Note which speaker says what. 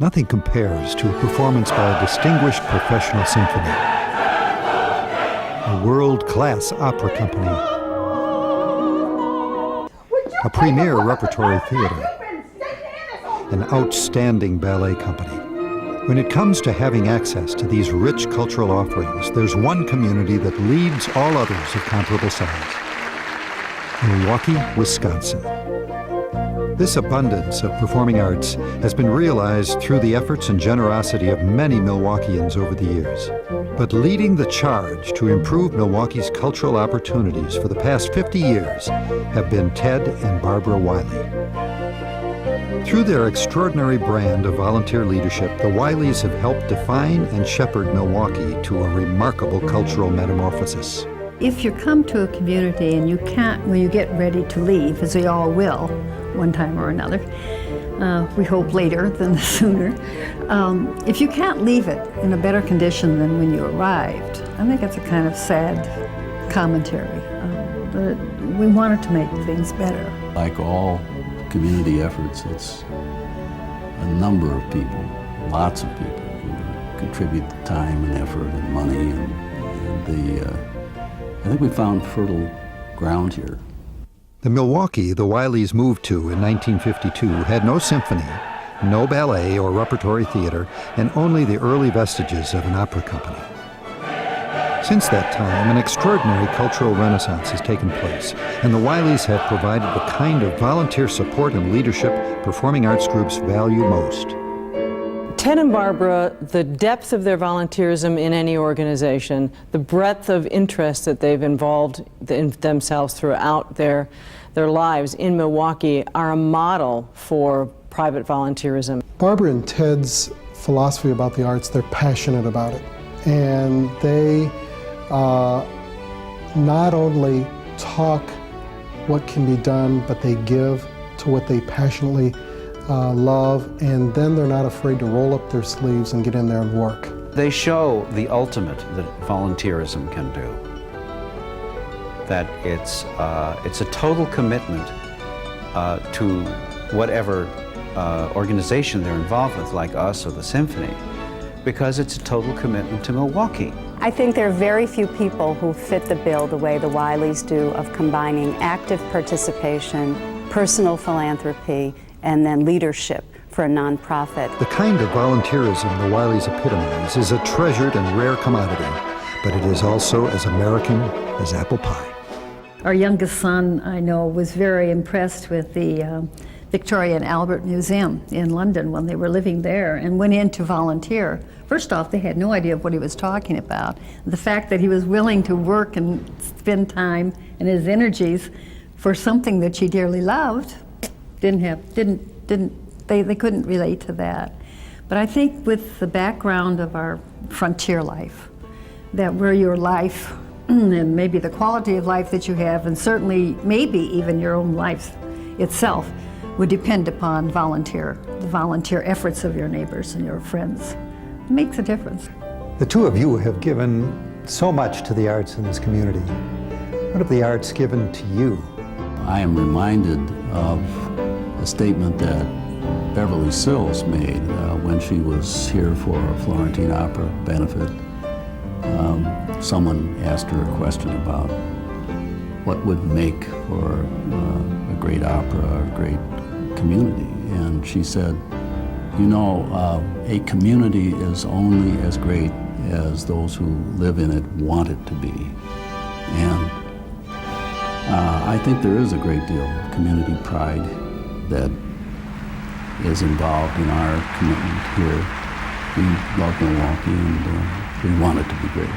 Speaker 1: Nothing compares to a performance by a distinguished professional symphony, a world-class opera company, a premier repertory theater, an outstanding ballet company. When it comes to having access to these rich cultural offerings, there's one community that leads all others of comparable size: Milwaukee, Wisconsin. This abundance of performing arts has been realized through the efforts and generosity of many Milwaukeeans over the years. But leading the charge to improve Milwaukee's cultural opportunities for the past 50 years have been Ted and Barbara Wiley. Through their extraordinary brand of volunteer leadership, the Wileys have helped define and shepherd Milwaukee to a remarkable cultural metamorphosis.
Speaker 2: If you come to a community and you can't, when you get ready to leave, as we all will, one time or another, we hope later than sooner, if you can't leave it in a better condition than when you arrived, I think it's a kind of sad commentary. But we wanted to make things better.
Speaker 3: Like all community efforts, it's a number of people, lots of people, who contribute time and effort and money, and I think we found fertile ground here.
Speaker 1: The Milwaukee the Wileys moved to in 1952 had no symphony, no ballet or repertory theater, and only the early vestiges of an opera company. Since that time, an extraordinary cultural renaissance has taken place, and the Wileys have provided the kind of volunteer support and leadership performing arts groups value most.
Speaker 4: Ted and Barbara, the depth of their volunteerism in any organization, the breadth of interest that they've involved in themselves throughout their lives in Milwaukee are a model for private volunteerism.
Speaker 5: Barbara and Ted's philosophy about the arts, they're passionate about it. And they not only talk what can be done, but they give to what they passionately love, and then they're not afraid to roll up their sleeves and get in there and work.
Speaker 6: They show the ultimate that volunteerism can do. That it's a total commitment to whatever organization they're involved with, like us or the symphony, because it's a total commitment to Milwaukee.
Speaker 7: I think there are very few people who fit the bill the way the Wileys do of combining active participation, personal philanthropy, and then leadership for a nonprofit.
Speaker 1: The kind of volunteerism the Wileys epitomize is a treasured and rare commodity, but it is also as American as apple pie.
Speaker 2: Our youngest son, I know, was very impressed with the Victoria and Albert Museum in London when they were living there, and went in to volunteer. First off, they had no idea what he was talking about. The fact that he was willing to work and spend time and his energies for something that she dearly loved, they couldn't relate to that. But I think with the background of our frontier life, that where your life and maybe the quality of life that you have, and certainly maybe even your own life itself, would depend upon the volunteer efforts of your neighbors and your friends. It makes a difference.
Speaker 1: The two of you have given so much to the arts in this community. What have the arts given to you?
Speaker 3: I am reminded of a statement that Beverly Sills made when she was here for a Florentine Opera benefit. Someone asked her a question about what would make for a great opera, a great community. And she said, you know, a community is only as great as those who live in it want it to be. And I think there is a great deal of community pride that is involved in our commitment here. We love Milwaukee, and we want it to be great.